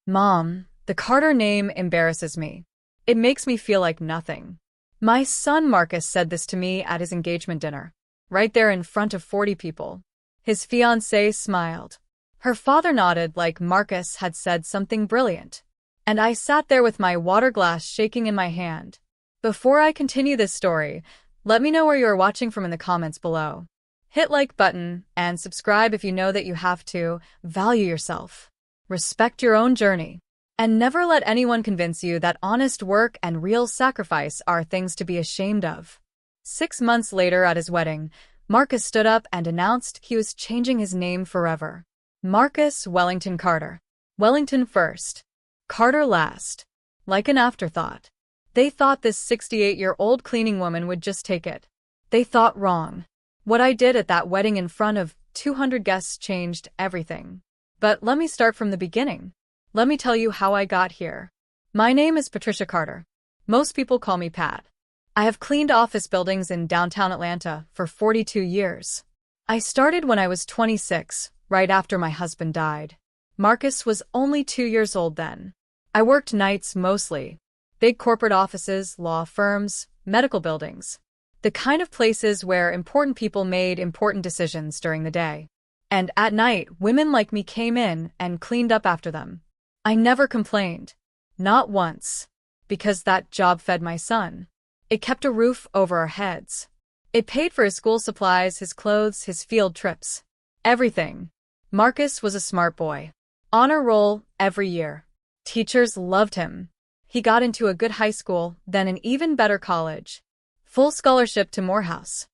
Mom, the Carter name embarrasses me. It makes me feel like nothing. My son Marcus said this to me at his engagement dinner, right there in front of 40 people. His fiancée smiled. Her father nodded like Marcus had said something brilliant. And I sat there with my water glass shaking in my hand. Before I continue this story, let me know where you are watching from in the comments below. Hit like button and subscribe if you know that you have to. Value yourself. Respect your own journey. And never let anyone convince you that honest work and real sacrifice are things to be ashamed of. 6 months later at his wedding, Marcus stood up and announced he was changing his name forever. Marcus Wellington Carter. Wellington first. Carter last. Like an afterthought. They thought this 68-year-old cleaning woman would just take it. They thought wrong. What I did at that wedding in front of 200 guests changed everything. But let me start from the beginning. Let me tell you how I got here. My name is Patricia Carter. Most people call me Pat. I have cleaned office buildings in downtown Atlanta for 42 years. I started when I was 26, right after my husband died. Marcus was only 2 years old then. I worked nights mostly. Big corporate offices, law firms, medical buildings. The kind of places where important people made important decisions during the day. And at night, women like me came in and cleaned up after them. I never complained. Not once. Because that job fed my son. It kept a roof over our heads. It paid for his school supplies, his clothes, his field trips. Everything. Marcus was a smart boy. Honor roll every year. Teachers loved him. He got into a good high school, then an even better college. Full scholarship to Morehouse.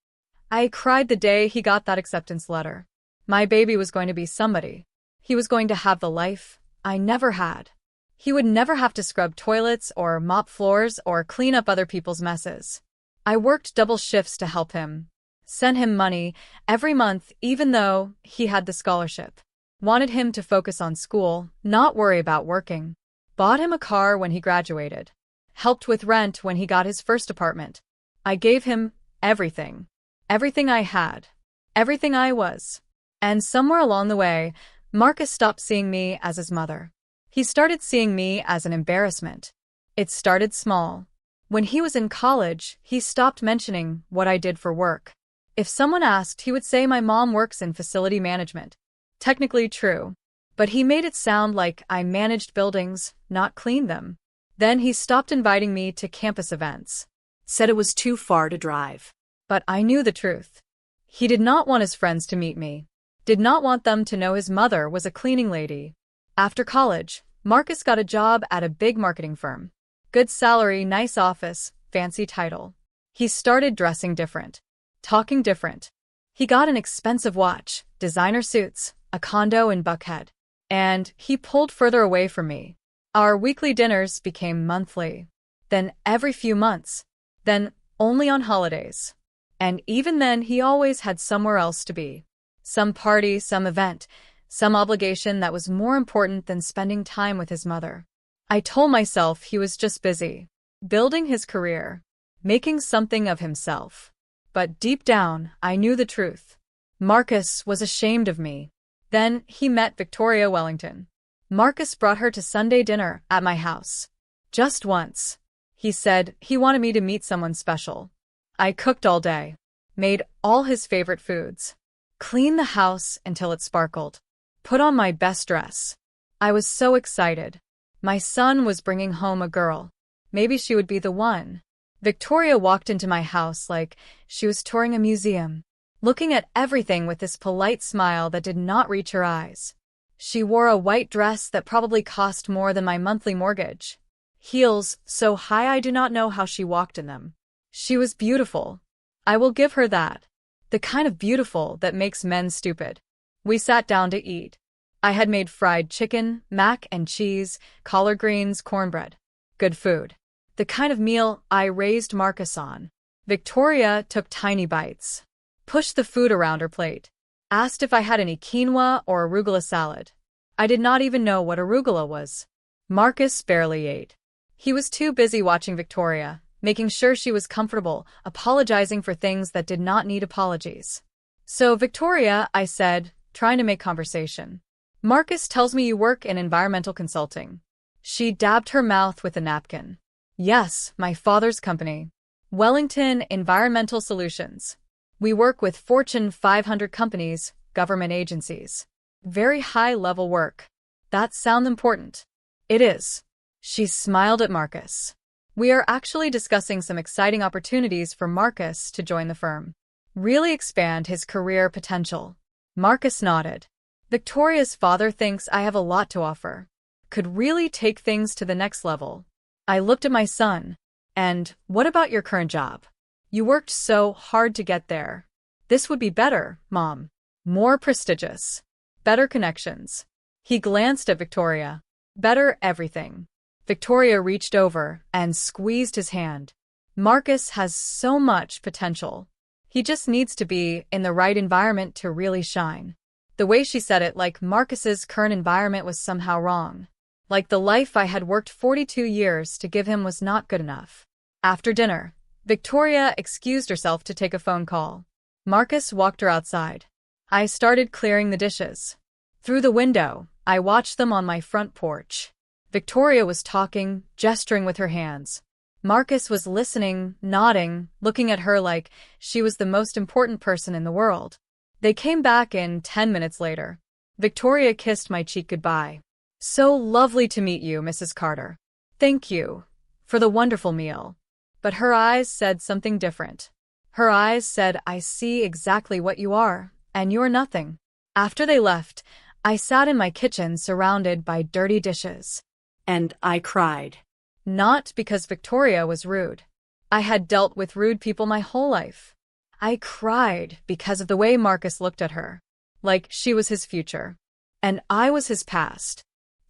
I cried the day he got that acceptance letter. My baby was going to be somebody. He was going to have the life I never had. He would never have to scrub toilets or mop floors or clean up other people's messes. I worked double shifts to help him. Sent him money every month even though he had the scholarship. Wanted him to focus on school, not worry about working. Bought him a car when he graduated. Helped with rent when he got his first apartment. I gave him everything. Everything I had. Everything I was. And somewhere along the way, Marcus stopped seeing me as his mother. He started seeing me as an embarrassment. It started small. When he was in college, he stopped mentioning what I did for work. If someone asked, he would say my mom works in facility management. Technically true. But he made it sound like I managed buildings, not cleaned them. Then he stopped inviting me to campus events. Said it was too far to drive. But I knew the truth. He did not want his friends to meet me. Did not want them to know his mother was a cleaning lady. After college, Marcus got a job at a big marketing firm. Good salary, nice office, fancy title. He started dressing different. Talking different. He got an expensive watch, designer suits, a condo in Buckhead. And he pulled further away from me. Our weekly dinners became monthly. Then every few months. Then only on holidays. And even then he always had somewhere else to be. Some party, some event, some obligation that was more important than spending time with his mother. I told myself he was just busy. Building his career. Making something of himself. But deep down, I knew the truth. Marcus was ashamed of me. Then he met Victoria Wellington. Marcus brought her to Sunday dinner at my house. Just once. He said he wanted me to meet someone special. I cooked all day. Made all his favorite foods. Cleaned the house until it sparkled. Put on my best dress. I was so excited. My son was bringing home a girl. Maybe she would be the one. Victoria walked into my house like she was touring a museum, looking at everything with this polite smile that did not reach her eyes. She wore a white dress that probably cost more than my monthly mortgage. Heels so high I do not know how she walked in them. She was beautiful. I will give her that. The kind of beautiful that makes men stupid. We sat down to eat. I had made fried chicken, mac and cheese, collard greens, cornbread. Good food. The kind of meal I raised Marcus on. Victoria took tiny bites. Pushed the food around her plate. Asked if I had any quinoa or arugula salad. I did not even know what arugula was. Marcus barely ate. He was too busy watching Victoria, making sure she was comfortable, apologizing for things that did not need apologies. So, Victoria, I said, trying to make conversation. Marcus tells me you work in environmental consulting. She dabbed her mouth with a napkin. Yes, my father's company. Wellington Environmental Solutions. We work with Fortune 500 companies, government agencies. Very high-level work. That sounds important. It is. She smiled at Marcus. We are actually discussing some exciting opportunities for Marcus to join the firm. Really expand his career potential. Marcus nodded. Victoria's father thinks I have a lot to offer. Could really take things to the next level. I looked at my son. And what about your current job? You worked so hard to get there. This would be better, Mom. More prestigious. Better connections. He glanced at Victoria. Better everything. Victoria reached over and squeezed his hand. Marcus has so much potential. He just needs to be in the right environment to really shine. The way she said it, like Marcus's current environment was somehow wrong. Like the life I had worked 42 years to give him was not good enough. After dinner, Victoria excused herself to take a phone call. Marcus walked her outside. I started clearing the dishes. Through the window, I watched them on my front porch. Victoria was talking, gesturing with her hands. Marcus was listening, nodding, looking at her like she was the most important person in the world. They came back in 10 minutes later. Victoria kissed my cheek goodbye. So lovely to meet you, Mrs. Carter. Thank you for the wonderful meal. But her eyes said something different. Her eyes said, I see exactly what you are, and you're nothing. After they left, I sat in my kitchen surrounded by dirty dishes. And I cried. Not because Victoria was rude. I had dealt with rude people my whole life. I cried because of the way Marcus looked at her. Like she was his future. And I was his past.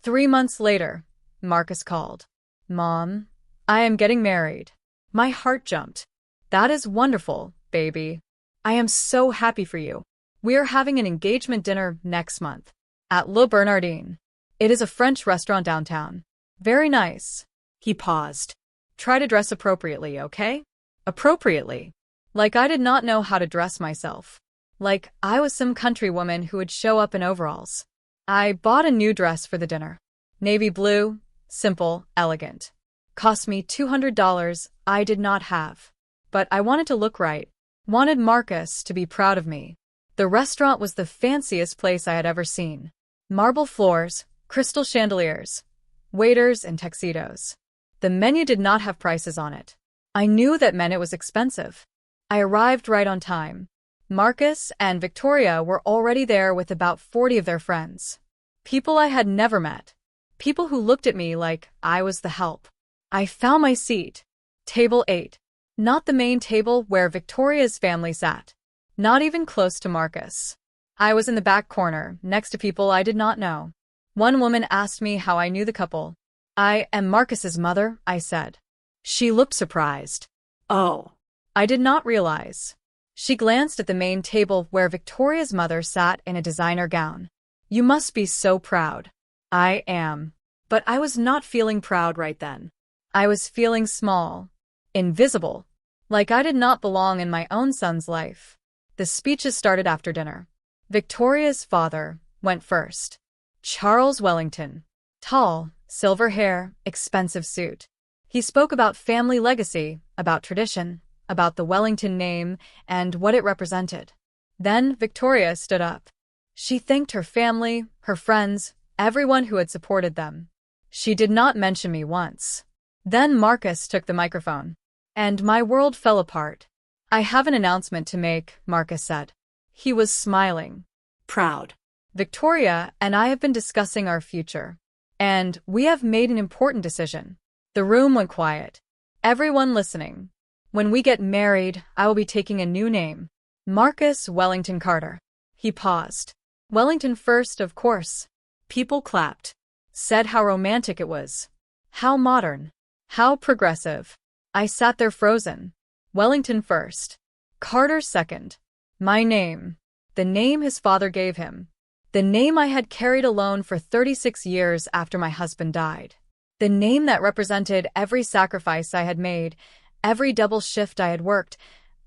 3 months later, Marcus called. Mom, I am getting married. My heart jumped. That is wonderful, baby. I am so happy for you. We are having an engagement dinner next month. At Le Bernardin. It is a French restaurant downtown. Very nice. He paused. Try to dress appropriately, okay? Appropriately. Like I did not know how to dress myself. Like I was some country woman who would show up in overalls. I bought a new dress for the dinner. Navy blue, simple, elegant. Cost me $200 I did not have. But I wanted to look right. Wanted Marcus to be proud of me. The restaurant was the fanciest place I had ever seen. Marble floors, crystal chandeliers, waiters in tuxedos. The menu did not have prices on it. I knew that meant it was expensive. I arrived right on time. Marcus and Victoria were already there with about 40 of their friends. People I had never met. People who looked at me like I was the help. I found my seat. Table 8. Not the main table where Victoria's family sat. Not even close to Marcus. I was in the back corner, next to people I did not know. One woman asked me how I knew the couple. I am Marcus's mother, I said. She looked surprised. Oh. I did not realize. She glanced at the main table where Victoria's mother sat in a designer gown. You must be so proud. I am. But I was not feeling proud right then. I was feeling small. Invisible. Like I did not belong in my own son's life. The speeches started after dinner. Victoria's father went first. Charles Wellington. Tall, silver hair, expensive suit. He spoke about family legacy, about tradition, about the Wellington name, and what it represented. Then Victoria stood up. She thanked her family, her friends, everyone who had supported them. She did not mention me once. Then Marcus took the microphone. And my world fell apart. I have an announcement to make, Marcus said. He was smiling. Proud. Victoria and I have been discussing our future. And we have made an important decision. The room went quiet. Everyone listening. When we get married, I will be taking a new name. Marcus Wellington Carter. He paused. Wellington first, of course. People clapped. Said how romantic it was. How modern. How progressive. I sat there frozen. Wellington first. Carter second. My name. The name his father gave him. The name I had carried alone for 36 years after my husband died. The name that represented every sacrifice I had made, every double shift I had worked,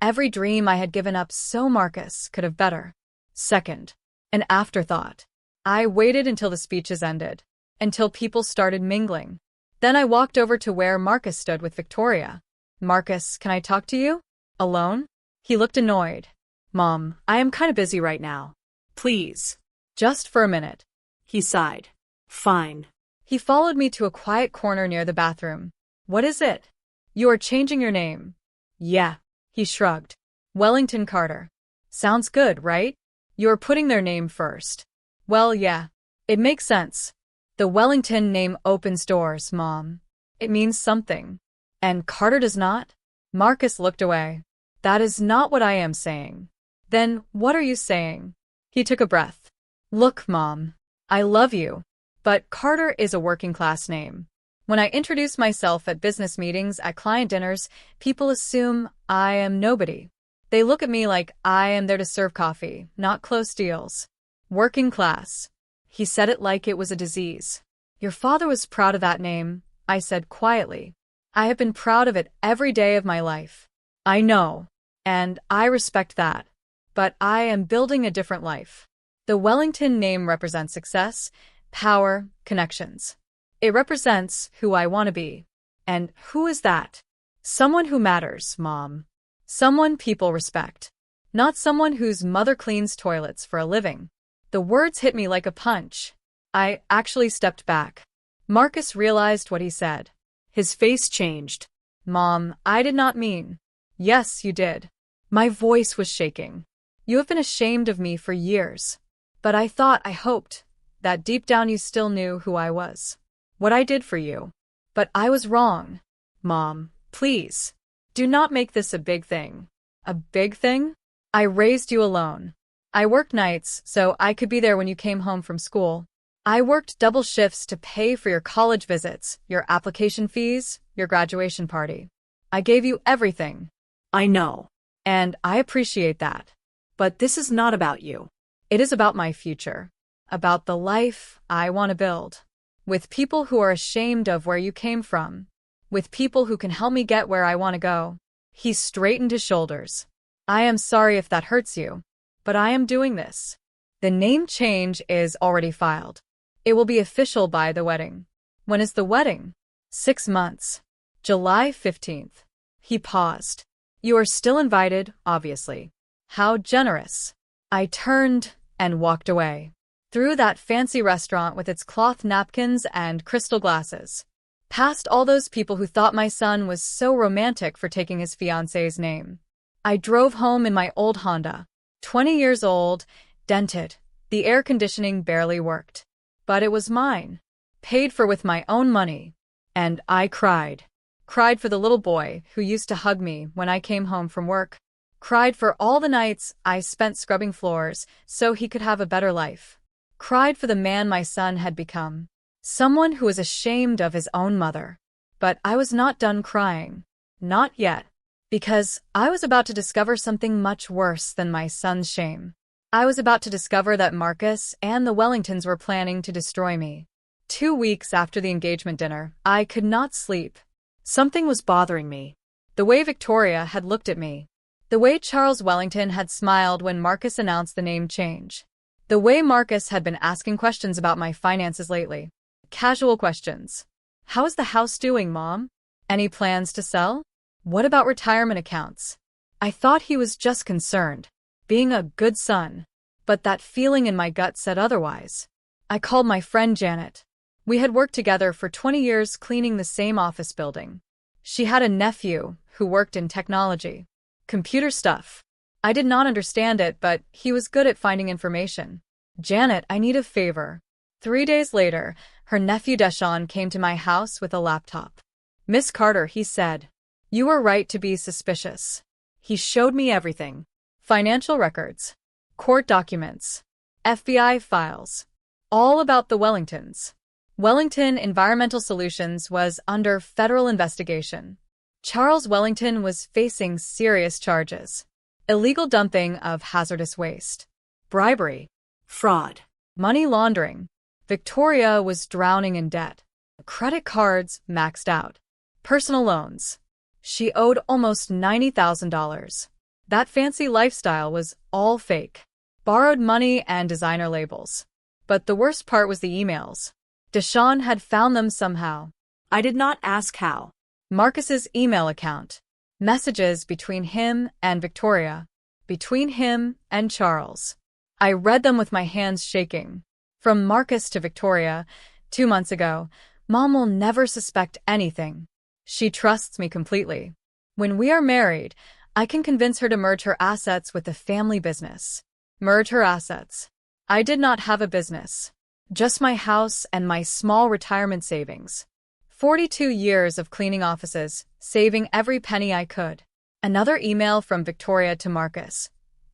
every dream I had given up so Marcus could have better. Second. An afterthought. I waited until the speeches ended, until people started mingling. Then I walked over to where Marcus stood with Victoria. Marcus, can I talk to you? Alone? He looked annoyed. Mom, I am kind of busy right now. Please. Just for a minute. He sighed. Fine. He followed me to a quiet corner near the bathroom. What is it? You are changing your name. Yeah. He shrugged. Wellington Carter. Sounds good, right? You're putting their name first. Well, yeah. It makes sense. The Wellington name opens doors, Mom. It means something. And Carter does not? Marcus looked away. That is not what I am saying. Then what are you saying? He took a breath. Look, Mom. I love you. But Carter is a working-class name. When I introduce myself at business meetings, at client dinners, people assume I am nobody. They look at me like I am there to serve coffee, not close deals. Working class. He said it like it was a disease. Your father was proud of that name, I said quietly. I have been proud of it every day of my life. I know. And I respect that. But I am building a different life. The Wellington name represents success, power, connections. It represents who I want to be. And who is that? Someone who matters, Mom. Someone people respect. Not someone whose mother cleans toilets for a living. The words hit me like a punch. I actually stepped back. Marcus realized what he said. His face changed. Mom, I did not mean. Yes, you did. My voice was shaking. You have been ashamed of me for years. But I hoped, that deep down you still knew who I was. What I did for you. But I was wrong. Mom, please. Do not make this a big thing. A big thing? I raised you alone. I worked nights so I could be there when you came home from school. I worked double shifts to pay for your college visits, your application fees, your graduation party. I gave you everything. I know. And I appreciate that. But this is not about you. It is about my future. About the life I want to build. With people who are ashamed of where you came from. With people who can help me get where I want to go. He straightened his shoulders. I am sorry if that hurts you. But I am doing this. The name change is already filed. It will be official by the wedding. When is the wedding? 6 months. July 15th. He paused. You are still invited, obviously. How generous. I turned and walked away. Through that fancy restaurant with its cloth napkins and crystal glasses. Past all those people who thought my son was so romantic for taking his fiancée's name. I drove home in my old Honda. 20 years old, dented. The air conditioning barely worked. But it was mine. Paid for with my own money. And I cried. Cried for the little boy who used to hug me when I came home from work. Cried for all the nights I spent scrubbing floors so he could have a better life. Cried for the man my son had become. Someone who was ashamed of his own mother. But I was not done crying. Not yet. Because I was about to discover something much worse than my son's shame. I was about to discover that Marcus and the Wellingtons were planning to destroy me. 2 weeks after the engagement dinner, I could not sleep. Something was bothering me. The way Victoria had looked at me. The way Charles Wellington had smiled when Marcus announced the name change. The way Marcus had been asking questions about my finances lately. Casual questions. How is the house doing, Mom? Any plans to sell? What about retirement accounts? I thought he was just concerned. Being a good son. But that feeling in my gut said otherwise. I called my friend Janet. We had worked together for 20 years cleaning the same office building. She had a nephew who worked in technology. Computer stuff. I did not understand it, but he was good at finding information. Janet, I need a favor. 3 days later, her nephew Deshaun came to my house with a laptop. Miss Carter, he said. You were right to be suspicious. He showed me everything. Financial records. Court documents. FBI files. All about the Wellingtons. Wellington Environmental Solutions was under federal investigation. Charles Wellington was facing serious charges. Illegal dumping of hazardous waste. Bribery. Fraud. Money laundering. Victoria was drowning in debt. Credit cards maxed out. Personal loans. She owed almost $90,000. That fancy lifestyle was all fake. Borrowed money and designer labels. But the worst part was the emails. Deshawn had found them somehow. I did not ask how. Marcus's email account. Messages between him and Victoria. Between him and Charles. I read them with my hands shaking. From Marcus to Victoria, 2 months ago, Mom will never suspect anything. She trusts me completely. When we are married, I can convince her to merge her assets with the family business. Merge her assets. I did not have a business. Just my house and my small retirement savings. 42 years of cleaning offices, saving every penny I could. Another email from Victoria to Marcus.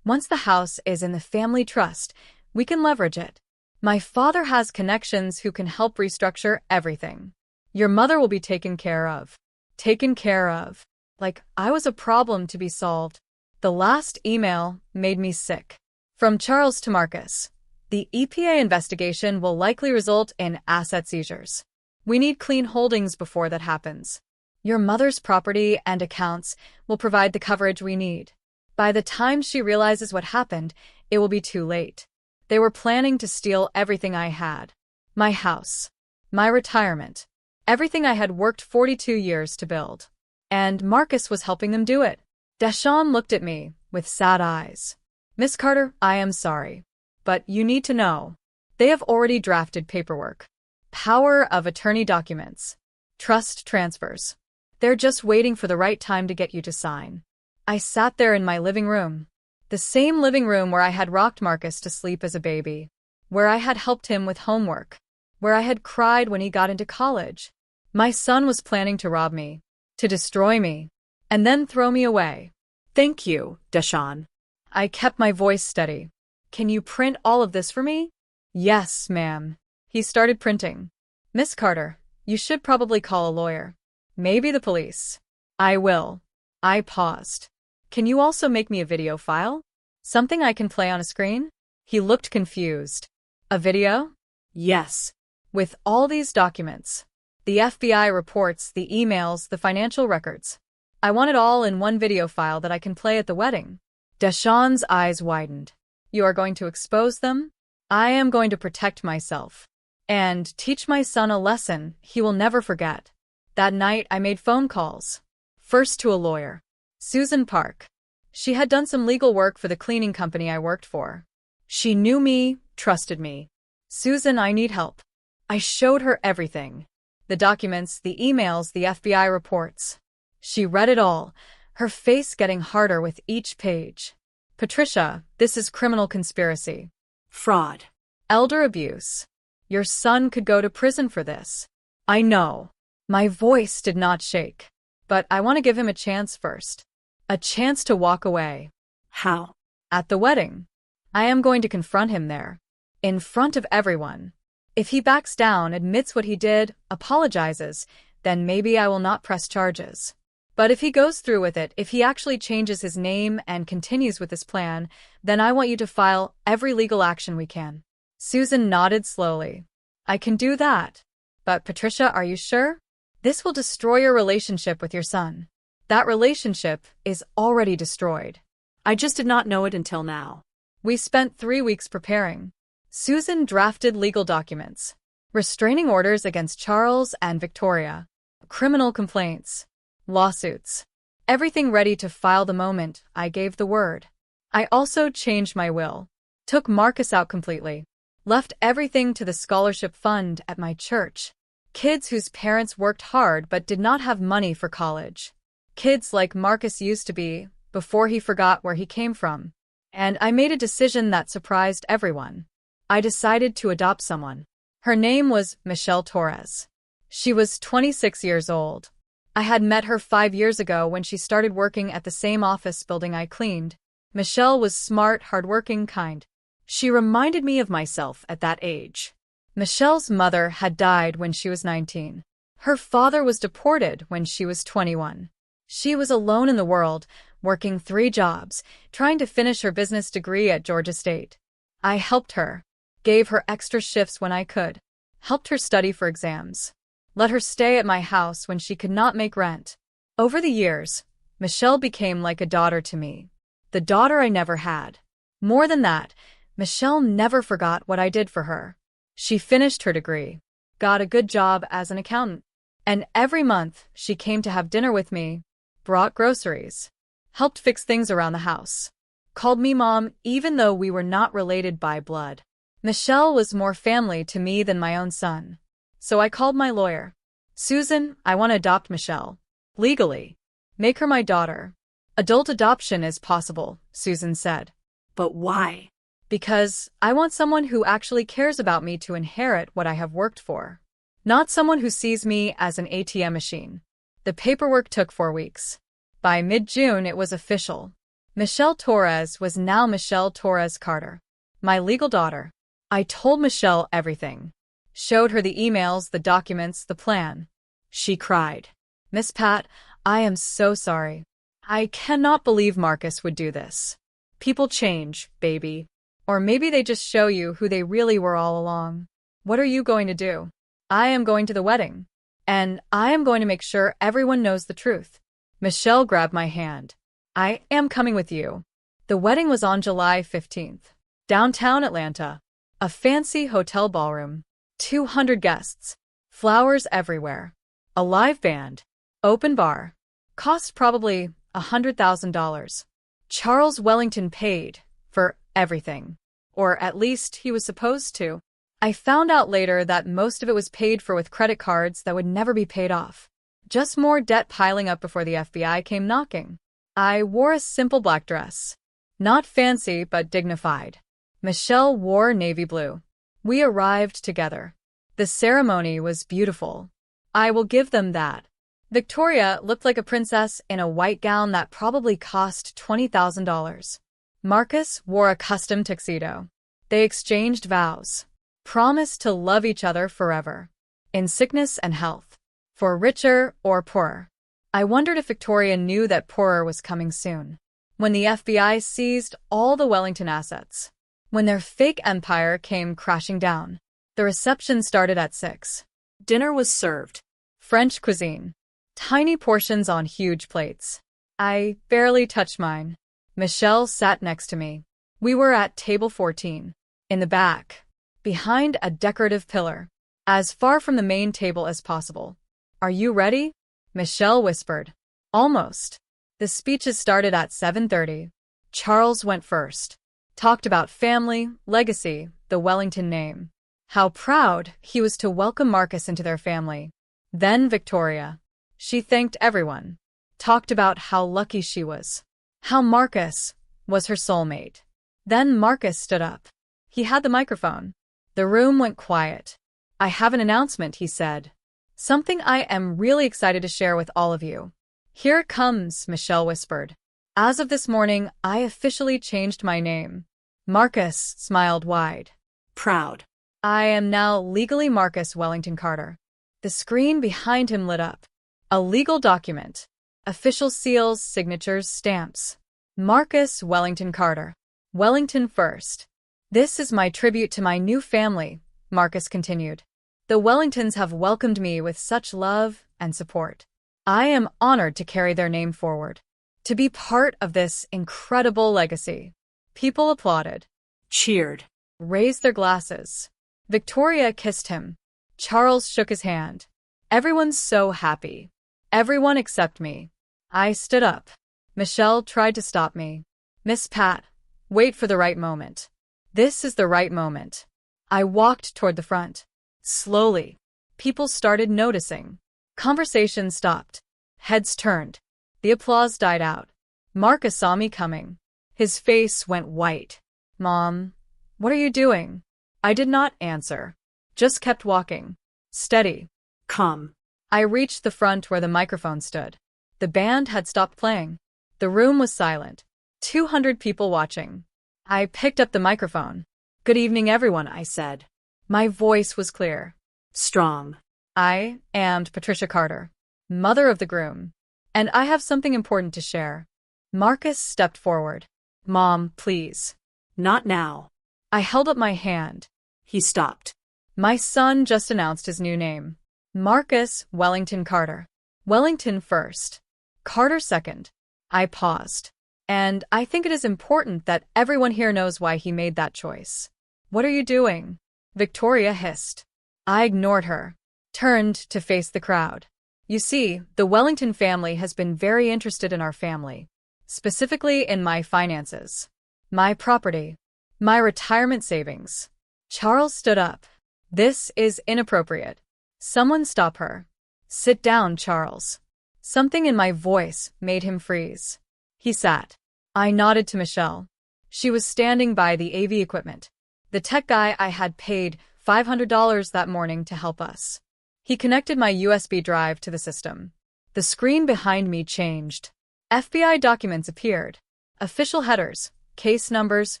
Once the house is in the family trust, we can leverage it. My father has connections who can help restructure everything. Your mother will be taken care of. Taken care of. Like I was a problem to be solved. The last email made me sick. From Charles to Marcus. The EPA investigation will likely result in asset seizures. We need clean holdings before that happens. Your mother's property and accounts will provide the coverage we need. By the time she realizes what happened, it will be too late. They were planning to steal everything I had. My house. My retirement. Everything I had worked 42 years to build. And Marcus was helping them do it. Deshawn looked at me with sad eyes. Miss Carter, I am sorry. But you need to know. They have already drafted paperwork. Power of attorney documents. Trust transfers. They're just waiting for the right time to get you to sign. I sat there in my living room. The same living room where I had rocked Marcus to sleep as a baby. Where I had helped him with homework. Where I had cried when he got into college. My son was planning to rob me. To destroy me. And then throw me away. Thank you, Deshawn. I kept my voice steady. Can you print all of this for me? Yes, ma'am. He started printing. Miss Carter, you should probably call a lawyer. Maybe the police. I will. I paused. Can you also make me a video file? Something I can play on a screen? He looked confused. A video? Yes. With all these documents. The FBI reports, the emails, the financial records. I want it all in one video file that I can play at the wedding. Deshawn's eyes widened. You are going to expose them? I am going to protect myself. And teach my son a lesson he will never forget. That night I made phone calls. First to a lawyer. Susan Park. She had done some legal work for the cleaning company I worked for. She knew me, trusted me. Susan, I need help. I showed her everything. The documents, the emails, the FBI reports. She read it all, her face getting harder with each page. Patricia, this is criminal conspiracy. Fraud. Elder abuse. Your son could go to prison for this. I know. My voice did not shake. But I want to give him a chance first. A chance to walk away. How? At the wedding. I am going to confront him there. In front of everyone. If he backs down, admits what he did, apologizes, then maybe I will not press charges. But if he goes through with it, if he actually changes his name and continues with this plan, then I want you to file every legal action we can. Susan nodded slowly. I can do that. But Patricia, are you sure? This will destroy your relationship with your son. That relationship is already destroyed. I just did not know it until now. We spent 3 weeks preparing. Susan drafted legal documents. Restraining orders against Charles and Victoria. Criminal complaints. Lawsuits. Everything ready to file the moment I gave the word. I also changed my will. Took Marcus out completely. Left everything to the scholarship fund at my church. Kids whose parents worked hard but did not have money for college. Kids like Marcus used to be, before he forgot where he came from. And I made a decision that surprised everyone. I decided to adopt someone. Her name was Michelle Torres. She was 26 years old. I had met her 5 years ago when she started working at the same office building I cleaned. Michelle was smart, hardworking, kind. She reminded me of myself at that age. Michelle's mother had died when she was 19. Her father was deported when she was 21. She was alone in the world, working 3 jobs, trying to finish her business degree at Georgia State. I helped her, gave her extra shifts when I could, helped her study for exams, let her stay at my house when she could not make rent. Over the years, Michelle became like a daughter to me. The daughter I never had. More than that, Michelle never forgot what I did for her. She finished her degree, got a good job as an accountant, and every month she came to have dinner with me, brought groceries, helped fix things around the house, called me mom even though we were not related by blood. Michelle was more family to me than my own son. So I called my lawyer. Susan, I want to adopt Michelle. Legally. Make her my daughter. Adult adoption is possible, Susan said. But why? Because I want someone who actually cares about me to inherit what I have worked for. Not someone who sees me as an ATM machine. The paperwork took 4 weeks. By mid-June, it was official. Michelle Torres was now Michelle Torres Carter, my legal daughter. I told Michelle everything. Showed her the emails, the documents, the plan. She cried. Miss Pat, I am so sorry. I cannot believe Marcus would do this. People change, baby. Or maybe they just show you who they really were all along. What are you going to do? I am going to the wedding. And I am going to make sure everyone knows the truth. Michelle grabbed my hand. I am coming with you. The wedding was on July 15th. Downtown Atlanta. A fancy hotel ballroom. 200 guests. Flowers everywhere. A live band. Open bar. Cost probably $100,000. Charles Wellington paid for everything. Or at least he was supposed to. I found out later that most of it was paid for with credit cards that would never be paid off. Just more debt piling up before the FBI came knocking. I wore a simple black dress. Not fancy, but dignified. Michelle wore navy blue. We arrived together. The ceremony was beautiful. I will give them that. Victoria looked like a princess in a white gown that probably cost $20,000. Marcus wore a custom tuxedo. They exchanged vows. Promised to love each other forever. In sickness and health. For richer or poorer. I wondered if Victoria knew that poorer was coming soon. When the FBI seized all the Wellington assets. When their fake empire came crashing down. The reception started at 6. Dinner was served. French cuisine. Tiny portions on huge plates. I barely touched mine. Michelle sat next to me. We were at table 14. In the back. Behind a decorative pillar. As far from the main table as possible. Are you ready? Michelle whispered. Almost. The speeches started at 7:30. Charles went first. Talked about family, legacy, the Wellington name. How proud he was to welcome Marcus into their family. Then Victoria. She thanked everyone. Talked about how lucky she was. How Marcus was her soulmate. Then Marcus stood up. He had the microphone. The room went quiet. I have an announcement, he said. Something I am really excited to share with all of you. Here it comes, Michelle whispered. As of this morning, I officially changed my name. Marcus smiled wide. Proud. I am now legally Marcus Wellington Carter. The screen behind him lit up. A legal document. Official seals, signatures, stamps. Marcus Wellington Carter. Wellington first. This is my tribute to my new family, Marcus continued. The Wellingtons have welcomed me with such love and support. I am honored to carry their name forward. To be part of this incredible legacy. People applauded. Cheered. Raised their glasses. Victoria kissed him. Charles shook his hand. Everyone's so happy. Everyone except me. I stood up. Michelle tried to stop me. Miss Pat, wait for the right moment. This is the right moment. I walked toward the front. Slowly. People started noticing. Conversation stopped. Heads turned. The applause died out. Marcus saw me coming. His face went white. Mom, what are you doing? I did not answer. Just kept walking. Steady. Come. I reached the front where the microphone stood. The band had stopped playing. The room was silent. 200 people watching. I picked up the microphone. Good evening, everyone, I said. My voice was clear. Strong. I am Patricia Carter, mother of the groom. And I have something important to share. Marcus stepped forward. Mom, please. Not now. I held up my hand. He stopped. My son just announced his new name. Marcus Wellington Carter. Wellington first. Carter second. I paused. And I think it is important that everyone here knows why he made that choice. What are you doing? Victoria hissed. I ignored her, turned to face the crowd. You see, the Wellington family has been very interested in our family, specifically in my finances, my property, my retirement savings. Charles stood up. This is inappropriate. Someone stop her. Sit down, Charles. Something in my voice made him freeze. He sat. I nodded to Michelle. She was standing by the AV equipment. The tech guy I had paid $500 that morning to help us. He connected my USB drive to the system. The screen behind me changed. FBI documents appeared. Official headers, case numbers,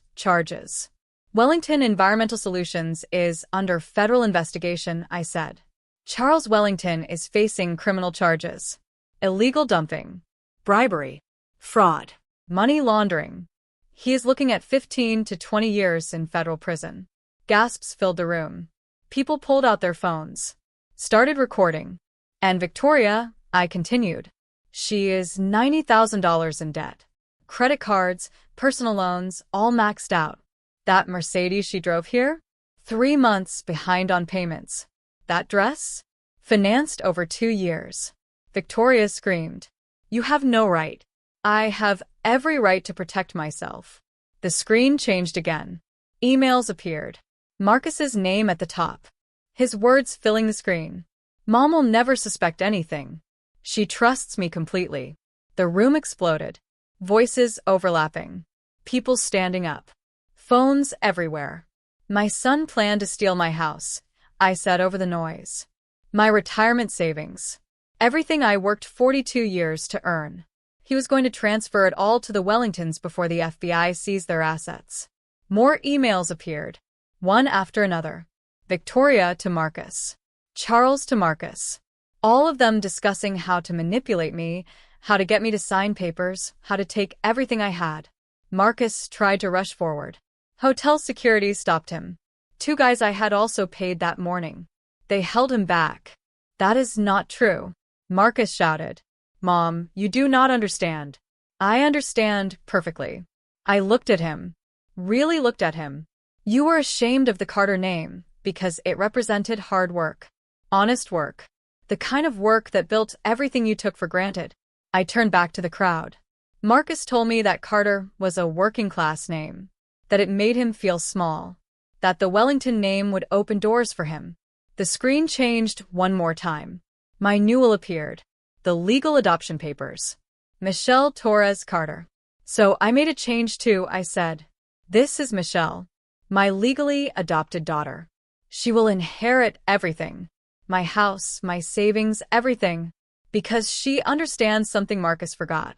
charges. Wellington Environmental Solutions is under federal investigation, I said. Charles Wellington is facing criminal charges. Illegal dumping. Bribery. Fraud. Money laundering. He is looking at 15 to 20 years in federal prison. Gasps filled the room. People pulled out their phones. Started recording. And Victoria, I continued. She is $90,000 in debt. Credit cards, personal loans, all maxed out. That Mercedes she drove here? 3 months behind on payments. That dress? Financed over 2 years. Victoria screamed. You have no right. I have every right to protect myself. The screen changed again. Emails appeared. Marcus's name at the top. His words filling the screen. Mom will never suspect anything. She trusts me completely. The room exploded. Voices overlapping. People standing up. Phones everywhere. My son planned to steal my house, I said over the noise. My retirement savings. Everything I worked 42 years to earn. He was going to transfer it all to the Wellingtons before the FBI seized their assets. More emails appeared, one after another. Victoria to Marcus. Charles to Marcus. All of them discussing how to manipulate me, how to get me to sign papers, how to take everything I had. Marcus tried to rush forward. Hotel security stopped him. 2 guys I had also paid that morning. They held him back. That is not true. Marcus shouted. Mom, you do not understand. I understand perfectly. I looked at him. Really looked at him. You were ashamed of the Carter name because it represented hard work. Honest work. The kind of work that built everything you took for granted. I turned back to the crowd. Marcus told me that Carter was a working-class name, that it made him feel small, that the Wellington name would open doors for him. The screen changed one more time. My newel appeared. The legal adoption papers. Michelle Torres Carter. So I made a change too, I said. This is Michelle, my legally adopted daughter. She will inherit everything. My house, my savings, everything. Because she understands something Marcus forgot.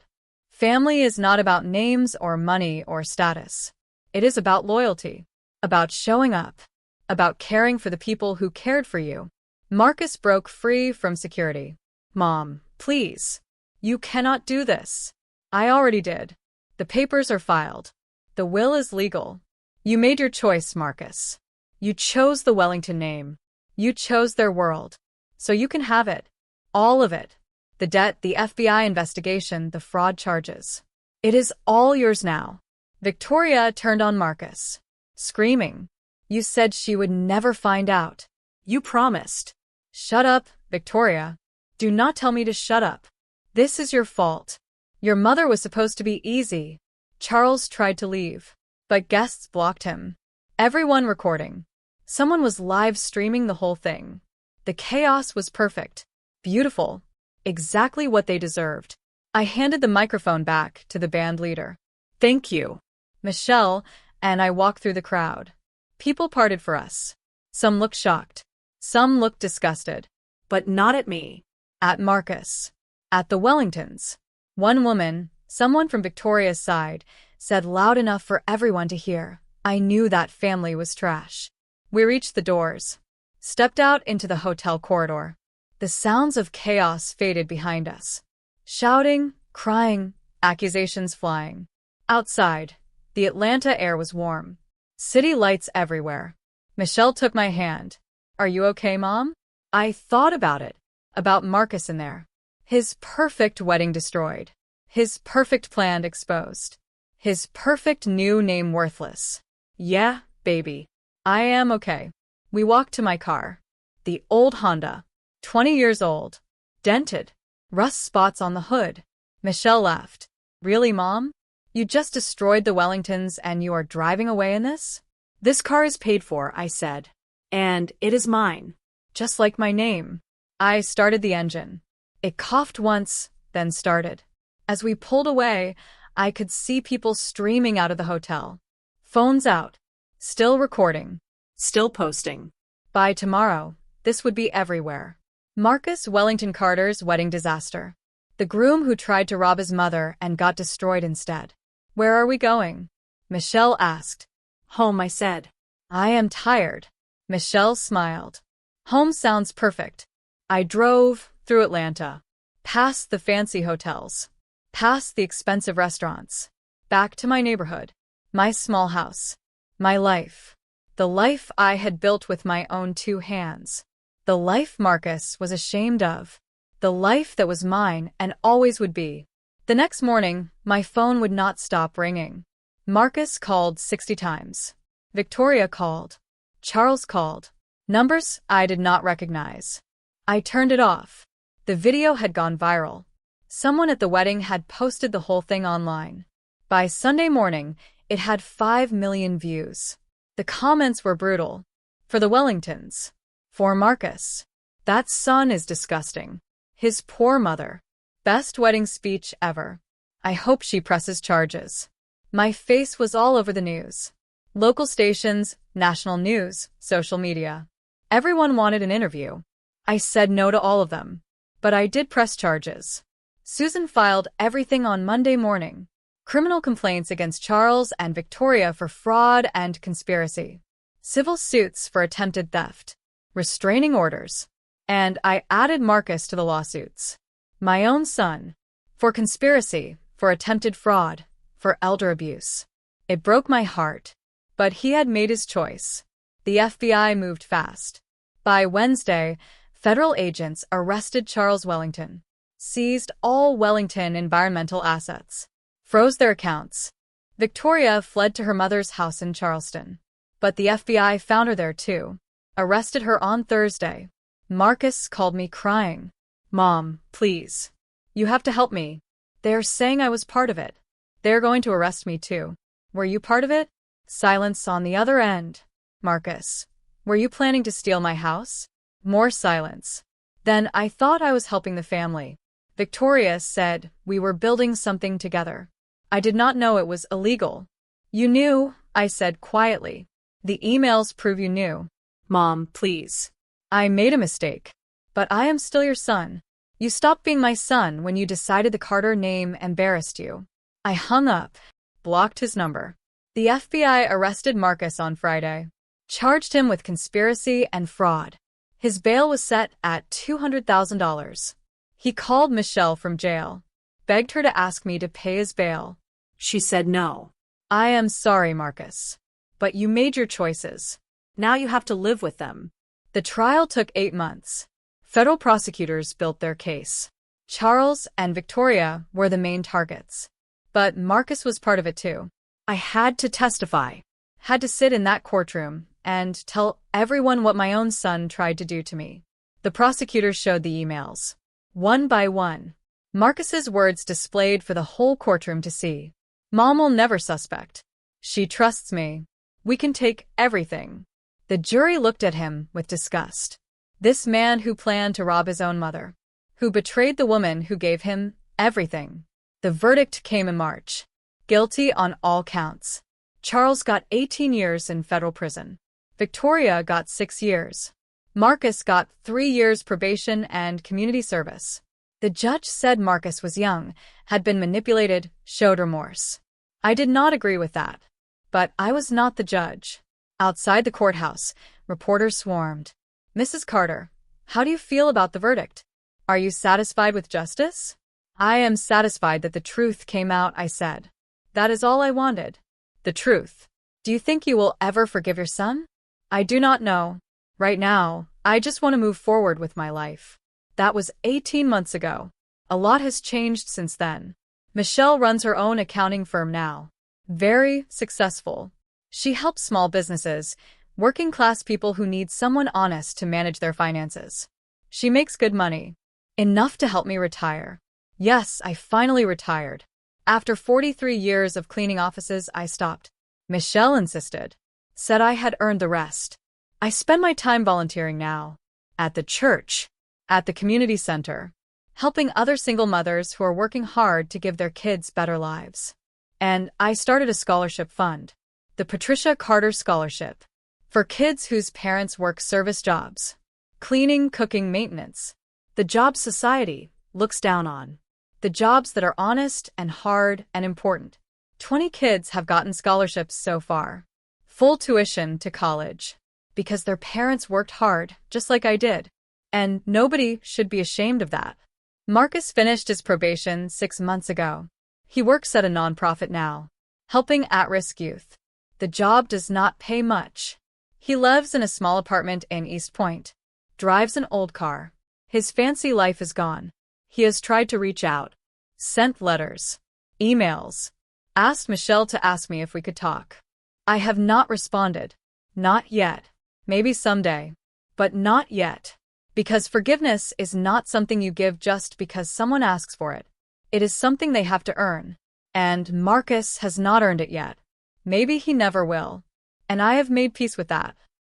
Family is not about names or money or status. It is about loyalty. About showing up. About caring for the people who cared for you. Marcus broke free from security. Mom, please. You cannot do this. I already did. The papers are filed. The will is legal. You made your choice, Marcus. You chose the Wellington name. You chose their world. So you can have it. All of it. The debt, the FBI investigation, the fraud charges. It is all yours now. Victoria turned on Marcus, screaming. You said she would never find out. You promised. Shut up, Victoria. Do not tell me to shut up. This is your fault. Your mother was supposed to be easy. Charles tried to leave, but guests blocked him. Everyone recording. Someone was live streaming the whole thing. The chaos was perfect. Beautiful. Exactly what they deserved. I handed the microphone back to the band leader. Thank you, Michelle, and I walked through the crowd. People parted for us. Some looked shocked. Some looked disgusted. But not at me. At Marcus. At the Wellingtons. One woman, someone from Victoria's side, said loud enough for everyone to hear, I knew that family was trash. We reached the doors. Stepped out into the hotel corridor. The sounds of chaos faded behind us. Shouting, crying, accusations flying. Outside, the Atlanta air was warm. City lights everywhere. Michelle took my hand. Are you okay, Mom? I thought about it. About Marcus in there. His perfect wedding destroyed. His perfect plan exposed. His perfect new name worthless. Yeah, baby. I am okay. We walked to my car. The old Honda. 20 years old. Dented. Rust spots on the hood. Michelle laughed. Really, Mom? You just destroyed the Wellingtons and you are driving away in this? This car is paid for, I said. And it is mine. Just like my name. I started the engine. It coughed once, then started. As we pulled away, I could see people streaming out of the hotel. Phones out. Still recording. Still posting. By tomorrow, this would be everywhere. Marcus Wellington Carter's wedding disaster. The groom who tried to rob his mother and got destroyed instead. Where are we going? Michelle asked. Home, I said. I am tired. Michelle smiled. Home sounds perfect. I drove through Atlanta, past the fancy hotels, past the expensive restaurants, back to my neighborhood, my small house, my life, the life I had built with my own 2 hands, the life Marcus was ashamed of, the life that was mine and always would be. The next morning, my phone would not stop ringing. Marcus called 60 times. Victoria called. Charles called. Numbers I did not recognize. I turned it off. The video had gone viral. Someone at the wedding had posted the whole thing online. By Sunday morning, it had 5 million views. The comments were brutal. For the Wellingtons. For Marcus. That son is disgusting. His poor mother. Best wedding speech ever. I hope she presses charges. My face was all over the news. Local stations, national news, social media. Everyone wanted an interview. I said no to all of them. But I did press charges. Susan filed everything on Monday morning. Criminal complaints against Charles and Victoria for fraud and conspiracy. Civil suits for attempted theft. Restraining orders. And I added Marcus to the lawsuits. My own son. For conspiracy, for attempted fraud, for elder abuse. It broke my heart. But he had made his choice. The FBI moved fast. By Wednesday, federal agents arrested Charles Wellington, seized all Wellington environmental assets, froze their accounts. Victoria fled to her mother's house in Charleston. But the FBI found her there too, arrested her on Thursday. Marcus called me crying. Mom, please. You have to help me. They're saying I was part of it. They're going to arrest me too. Were you part of it? Silence on the other end. Marcus, were you planning to steal my house? More silence. Then I thought I was helping the family. Victoria said we were building something together. I did not know it was illegal. You knew, I said quietly. The emails prove you knew. Mom, please. I made a mistake. But I am still your son. You stopped being my son when you decided the Carter name embarrassed you. I hung up, blocked his number. The FBI arrested Marcus on Friday, charged him with conspiracy and fraud. His bail was set at $200,000. He called Michelle from jail, begged her to ask me to pay his bail. She said no. I am sorry, Marcus. But you made your choices. Now you have to live with them. The trial took 8 months. Federal prosecutors built their case. Charles and Victoria were the main targets. But Marcus was part of it too. I had to testify, had to sit in that courtroom and tell everyone what my own son tried to do to me. The prosecutors showed the emails. One by one. Marcus's words displayed for the whole courtroom to see. Mom will never suspect. She trusts me. We can take everything. The jury looked at him with disgust. This man who planned to rob his own mother, who betrayed the woman who gave him everything. The verdict came in March. Guilty on all counts. Charles got 18 years in federal prison. Victoria got 6 years. Marcus got 3 years probation and community service. The judge said Marcus was young, had been manipulated, showed remorse. I did not agree with that. But I was not the judge. Outside the courthouse, reporters swarmed. Mrs. Carter, how do you feel about the verdict? Are you satisfied with justice? I am satisfied that the truth came out, I said. That is all I wanted. The truth. Do you think you will ever forgive your son? I do not know. Right now, I just want to move forward with my life. That was 18 months ago. A lot has changed since then. Michelle runs her own accounting firm now. Very successful. She helps small businesses, working class people who need someone honest to manage their finances. She makes good money. Enough to help me retire. Yes, I finally retired. After 43 years of cleaning offices, I stopped. Michelle insisted. Said I had earned the rest. I spend my time volunteering now. At the church. At the community center. Helping other single mothers who are working hard to give their kids better lives. And I started a scholarship fund. The Patricia Carter Scholarship. For kids whose parents work service jobs. Cleaning, cooking, maintenance. The jobs society looks down on. The jobs that are honest and hard and important. 20 kids have gotten scholarships so far. Full tuition to college. Because their parents worked hard, just like I did. And nobody should be ashamed of that. Marcus finished his probation 6 months ago. He works at a nonprofit now, helping at-risk youth. The job does not pay much. He lives in a small apartment in East Point. Drives an old car. His fancy life is gone. He has tried to reach out. Sent letters. Emails. Asked Michelle to ask me if we could talk. I have not responded. Not yet. Maybe someday. But not yet. Because forgiveness is not something you give just because someone asks for it. It is something they have to earn. And Marcus has not earned it yet. Maybe he never will. And I have made peace with that.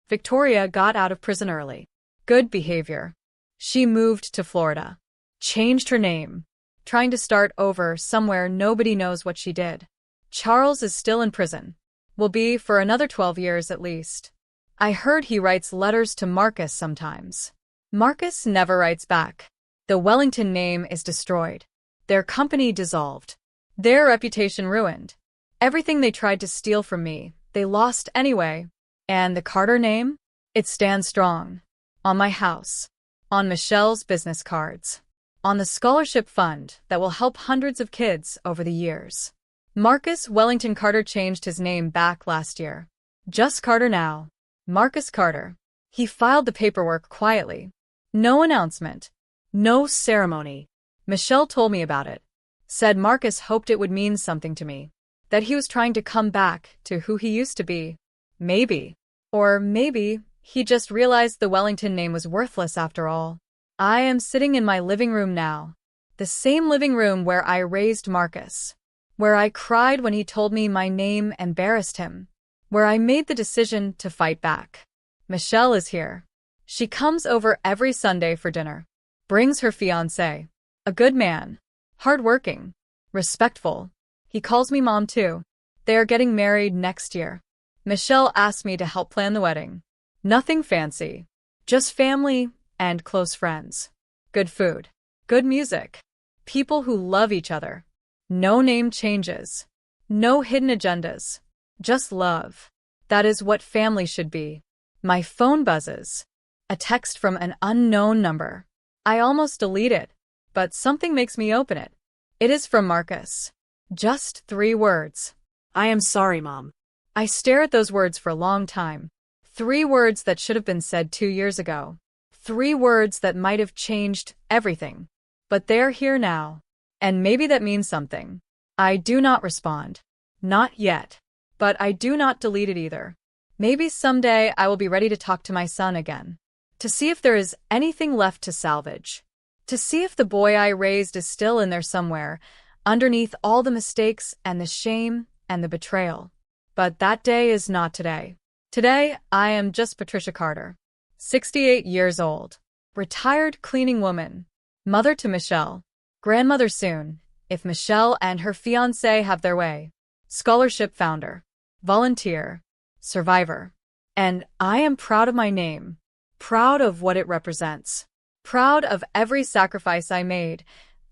Victoria got out of prison early. Good behavior. She moved to Florida. Changed her name. Trying to start over somewhere nobody knows what she did. Charles is still in prison. Will be for another 12 years at least. I heard he writes letters to Marcus sometimes. Marcus never writes back. The Wellington name is destroyed. Their company dissolved. Their reputation ruined. Everything they tried to steal from me, they lost anyway. And the Carter name? It stands strong. On my house. On Michelle's business cards. On the scholarship fund that will help hundreds of kids over the years. Marcus Wellington Carter changed his name back last year. Just Carter now. Marcus Carter. He filed the paperwork quietly. No announcement. No ceremony. Michelle told me about it. Said Marcus hoped it would mean something to me. That he was trying to come back to who he used to be. Maybe. Or maybe he just realized the Wellington name was worthless after all. I am sitting in my living room now. The same living room where I raised Marcus. Where I cried when he told me my name embarrassed him. Where I made the decision to fight back. Michelle is here. She comes over every Sunday for dinner. Brings her fiancé. A good man. Hardworking. Respectful. He calls me mom too. They are getting married next year. Michelle asked me to help plan the wedding. Nothing fancy. Just family and close friends. Good food. Good music. People who love each other. No name changes. No hidden agendas. Just love. That is what family should be. My phone buzzes. A text from an unknown number. I almost delete it, but something makes me open it. It is from Marcus. Just 3 words. I am sorry, Mom. I stare at those words for a long time. 3 words that should have been said 2 years ago. 3 words that might have changed everything. But they're here now. And maybe that means something. I do not respond. Not yet. But I do not delete it either. Maybe someday I will be ready to talk to my son again. To see if there is anything left to salvage. To see if the boy I raised is still in there somewhere, underneath all the mistakes and the shame and the betrayal. But that day is not today. Today, I am just Patricia Carter. 68 years old. Retired cleaning woman. Mother to Michelle. Grandmother soon, if Michelle and her fiancé have their way. Scholarship founder. Volunteer. Survivor. And I am proud of my name. Proud of what it represents. Proud of every sacrifice I made,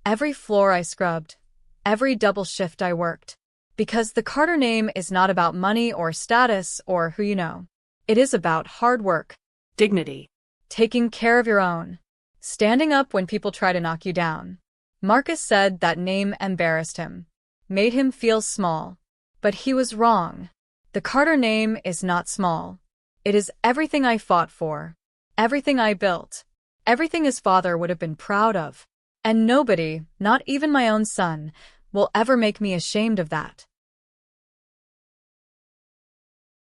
every floor I scrubbed, every double shift I worked. Because the Carter name is not about money or status or who you know. It is about hard work. Dignity. Taking care of your own. Standing up when people try to knock you down. Marcus said that name embarrassed him. Made him feel small. But he was wrong. The Carter name is not small. It is everything I fought for. Everything I built. Everything his father would have been proud of. And nobody, not even my own son, will ever make me ashamed of that.